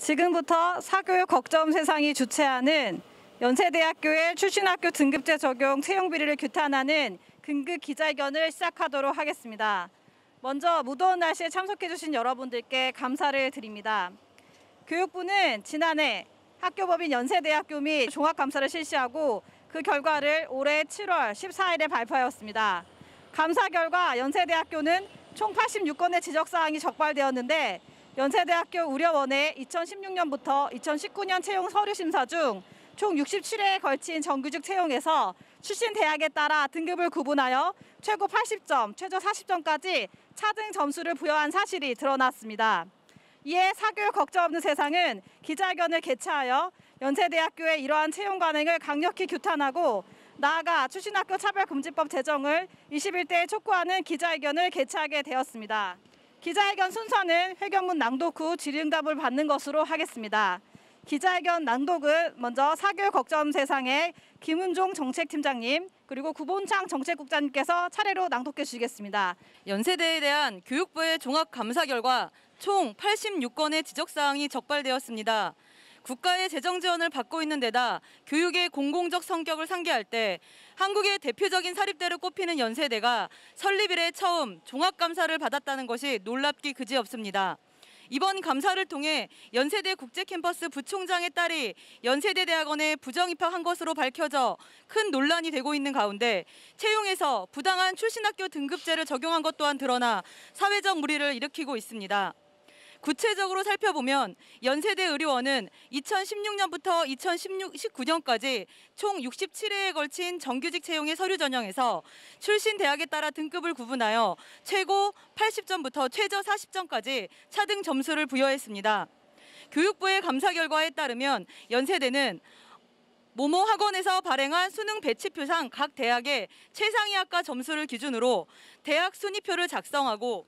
지금부터 사교육 걱정 세상이 주최하는 연세대학교의 출신학교 등급제 적용 채용 비리를 규탄하는 긴급 기자회견을 시작하도록 하겠습니다. 먼저 무더운 날씨에 참석해주신 여러분들께 감사를 드립니다. 교육부는 지난해 학교법인 연세대학교 및 종합감사를 실시하고 그 결과를 올해 7월 14일에 발표하였습니다. 감사 결과 연세대학교는 총 86건의 지적사항이 적발되었는데 연세대학교 우려원의 2016년부터 2019년 채용 서류 심사 중 총 67회에 걸친 정규직 채용에서 출신 대학에 따라 등급을 구분하여 최고 80점, 최저 40점까지 차등 점수를 부여한 사실이 드러났습니다. 이에 사교육 걱정 없는 세상은 기자회견을 개최하여 연세대학교의 이러한 채용 관행을 강력히 규탄하고 나아가 출신학교 차별금지법 제정을 21대에 촉구하는 기자회견을 개최하게 되었습니다. 기자회견 순서는 회견문 낭독 후 질의응답을 받는 것으로 하겠습니다. 기자회견 낭독은 먼저 사교육 걱정 세상의 김은종 정책팀장님 그리고 구본창 정책국장님께서 차례로 낭독해 주시겠습니다. 연세대에 대한 교육부의 종합감사 결과 총 86건의 지적사항이 적발되었습니다. 국가의 재정 지원을 받고 있는 데다 교육의 공공적 성격을 상기할 때 한국의 대표적인 사립대로 꼽히는 연세대가 설립 이래 처음 종합감사를 받았다는 것이 놀랍기 그지없습니다. 이번 감사를 통해 연세대 국제캠퍼스 부총장의 딸이 연세대 대학원에 부정입학한 것으로 밝혀져 큰 논란이 되고 있는 가운데 채용에서 부당한 출신학교 등급제를 적용한 것 또한 드러나 사회적 물의를 일으키고 있습니다. 구체적으로 살펴보면 연세대 의료원은 2016년부터 2019년까지 총 67회에 걸친 정규직 채용의 서류 전형에서 출신 대학에 따라 등급을 구분하여 최고 80점부터 최저 40점까지 차등 점수를 부여했습니다. 교육부의 감사 결과에 따르면 연세대는 모모 학원에서 발행한 수능 배치표상 각 대학의 최상위 학과 점수를 기준으로 대학 순위표를 작성하고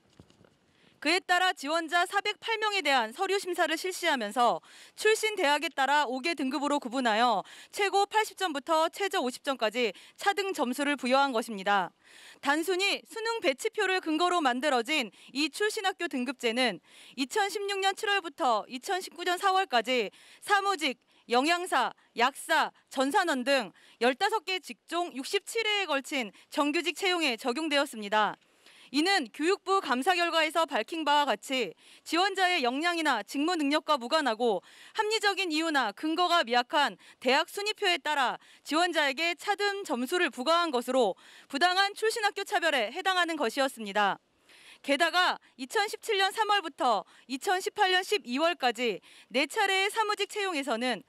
그에 따라 지원자 408명에 대한 서류 심사를 실시하면서 출신 대학에 따라 5개 등급으로 구분하여 최고 80점부터 최저 50점까지 차등 점수를 부여한 것입니다. 단순히 수능 배치표를 근거로 만들어진 이 출신학교 등급제는 2016년 7월부터 2019년 4월까지 사무직, 영양사, 약사, 전산원 등 15개 직종 67회에 걸친 정규직 채용에 적용되었습니다. 이는 교육부 감사 결과에서 밝힌 바와 같이 지원자의 역량이나 직무 능력과 무관하고 합리적인 이유나 근거가 미약한 대학 순위표에 따라 지원자에게 차등 점수를 부과한 것으로 부당한 출신학교 차별에 해당하는 것이었습니다. 게다가 2017년 3월부터 2018년 12월까지 4차례의 사무직 채용에서는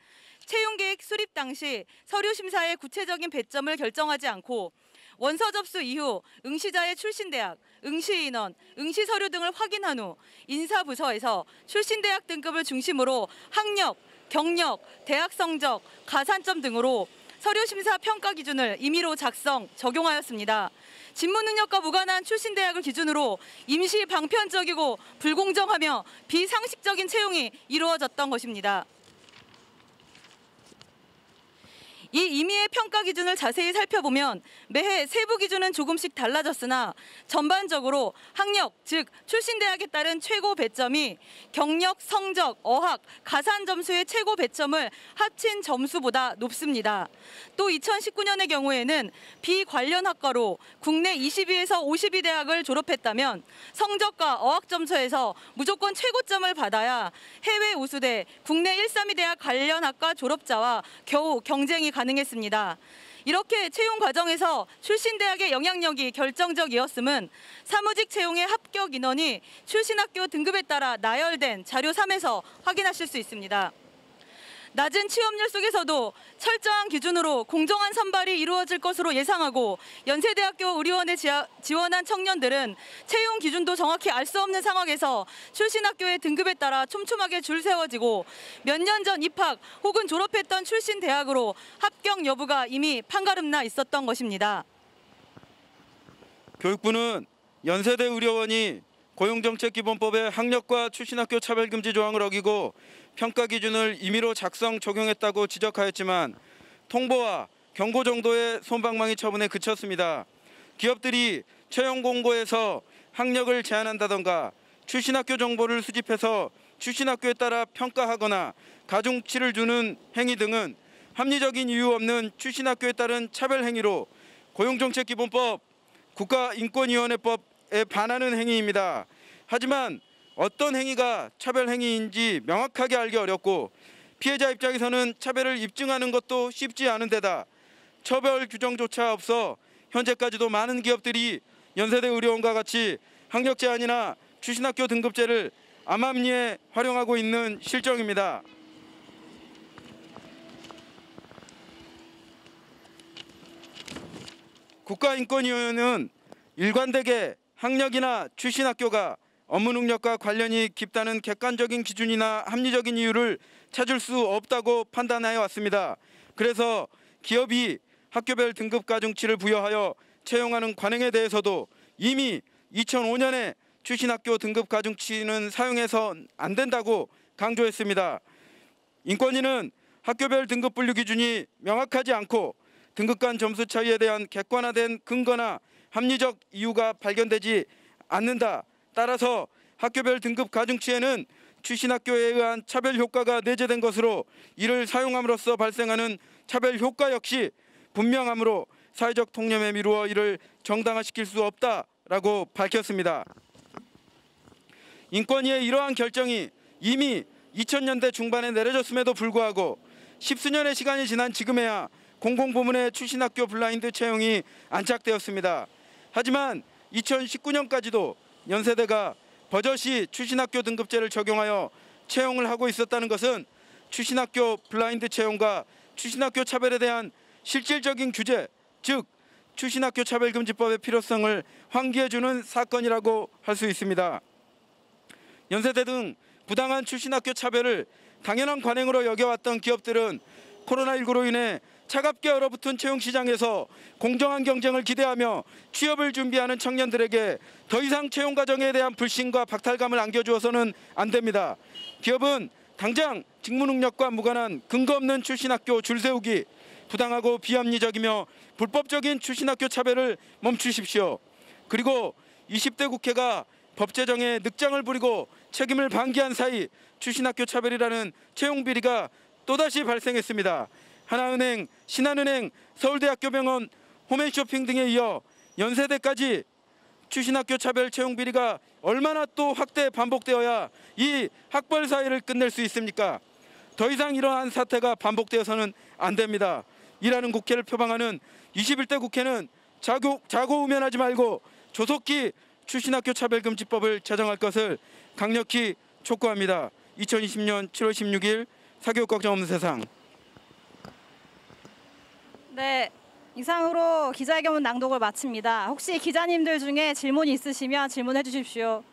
채용계획 수립 당시 서류 심사의 구체적인 배점을 결정하지 않고 원서 접수 이후 응시자의 출신대학, 응시인원, 응시서류 등을 확인한 후 인사부서에서 출신대학 등급을 중심으로 학력, 경력, 대학 성적, 가산점 등으로 서류심사 평가 기준을 임의로 작성, 적용하였습니다. 직무 능력과 무관한 출신대학을 기준으로 임시 방편적이고 불공정하며 비상식적인 채용이 이루어졌던 것입니다. 이 임의의 평가 기준을 자세히 살펴보면 매해 세부 기준은 조금씩 달라졌으나 전반적으로 학력, 즉 출신 대학에 따른 최고 배점이 경력, 성적, 어학, 가산 점수의 최고 배점을 합친 점수보다 높습니다. 또 2019년의 경우에는 비관련 학과로 국내 20위에서 50위 대학을 졸업했다면 성적과 어학 점수에서 무조건 최고점을 받아야 해외 우수대, 국내 1, 3위 대학 관련 학과 졸업자와 겨우 경쟁이 가능했습니다. 이렇게 채용 과정에서 출신 대학의 영향력이 결정적이었음은 사무직 채용의 합격 인원이 출신 학교 등급에 따라 나열된 자료 3에서 확인하실 수 있습니다. 낮은 취업률 속에서도 철저한 기준으로 공정한 선발이 이루어질 것으로 예상하고 연세대학교 의료원에 지원한 청년들은 채용 기준도 정확히 알 수 없는 상황에서 출신 학교의 등급에 따라 촘촘하게 줄 세워지고 몇 년 전 입학 혹은 졸업했던 출신 대학으로 합격 여부가 이미 판가름 나 있었던 것입니다. 교육부는 연세대 의료원이 고용정책기본법의 학력과 출신학교 차별금지 조항을 어기고 평가 기준을 임의로 작성 적용했다고 지적하였지만 통보와 경고 정도의 솜방망이 처분에 그쳤습니다. 기업들이 채용 공고에서 학력을 제한한다던가 출신학교 정보를 수집해서 출신학교에 따라 평가하거나 가중치를 주는 행위 등은 합리적인 이유 없는 출신학교에 따른 차별 행위로 고용정책기본법, 국가인권위원회법에 반하는 행위입니다. 하지만 어떤 행위가 차별 행위인지 명확하게 알기 어렵고 피해자 입장에서는 차별을 입증하는 것도 쉽지 않은 데다 처벌 규정조차 없어 현재까지도 많은 기업들이 연세대 의료원과 같이 학력 제한이나 출신학교 등급제를 암암리에 활용하고 있는 실정입니다. 국가인권위원회는 일관되게 학력이나 출신학교가 업무 능력과 관련이 깊다는 객관적인 기준이나 합리적인 이유를 찾을 수 없다고 판단하여 왔습니다. 그래서 기업이 학교별 등급 가중치를 부여하여 채용하는 관행에 대해서도 이미 2005년에 출신학교 등급 가중치는 사용해서 안 된다고 강조했습니다. 인권위는 학교별 등급 분류 기준이 명확하지 않고 등급 간 점수 차이에 대한 객관화된 근거나 합리적 이유가 발견되지 않는다. 따라서 학교별 등급 가중치에는 출신학교에 의한 차별 효과가 내재된 것으로 이를 사용함으로써 발생하는 차별 효과 역시 분명하므로 사회적 통념에 미루어 이를 정당화시킬 수 없다라고 밝혔습니다. 인권위의 이러한 결정이 이미 2000년대 중반에 내려졌음에도 불구하고 십수년의 시간이 지난 지금에야 공공부문의 출신학교 블라인드 채용이 안착되었습니다. 하지만 2019년까지도 연세대가 버젓이 출신학교 등급제를 적용하여 채용을 하고 있었다는 것은 출신학교 블라인드 채용과 출신학교 차별에 대한 실질적인 규제, 즉 출신학교 차별금지법의 필요성을 환기해주는 사건이라고 할 수 있습니다. 연세대 등 부당한 출신학교 차별을 당연한 관행으로 여겨왔던 기업들은 코로나19로 인해 차갑게 얼어붙은 채용시장에서 공정한 경쟁을 기대하며 취업을 준비하는 청년들에게 더 이상 채용 과정에 대한 불신과 박탈감을 안겨주어서는 안 됩니다. 기업은 당장 직무 능력과 무관한 근거 없는 출신학교 줄 세우기, 부당하고 비합리적이며 불법적인 출신학교 차별을 멈추십시오. 그리고 20대 국회가 법 제정에 늑장을 부리고 책임을 방기한 사이 출신학교 차별이라는 채용 비리가 또다시 발생했습니다. 하나은행, 신한은행, 서울대학교 병원, 홈앤쇼핑 등에 이어 연세대까지 출신학교 차별 채용 비리가 얼마나 또 확대 반복되어야 이 학벌 사회를 끝낼 수 있습니까? 더 이상 이러한 사태가 반복되어서는 안 됩니다. 일하는 국회를 표방하는 21대 국회는 자고우면하지 말고 조속히 출신학교 차별금지법을 제정할 것을 강력히 촉구합니다. 2020년 7월 16일 사교육 걱정 없는 세상. 네, 이상으로 기자회견 낭독을 마칩니다. 혹시 기자님들 중에 질문이 있으시면 질문해 주십시오.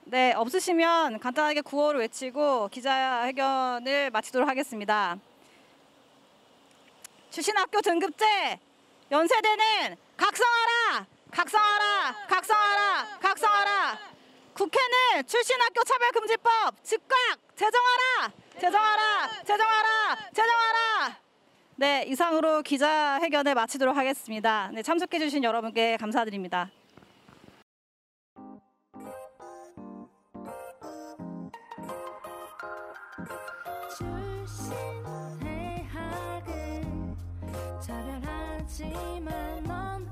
네, 없으시면 간단하게 구호를 외치고 기자회견을 마치도록 하겠습니다. 출신학교 등급제, 연세대는 각성하라! 각성하라! 각성하라! 각성하라! 국회는 출신학교 차별금지법 즉각 제정하라! 제정하라! 제정하라! 제정하라! 네, 이상으로 기자회견을 마치도록 하겠습니다. 네, 참석해 주신 여러분께 감사드립니다. 출신 대학은 차별하지만 넌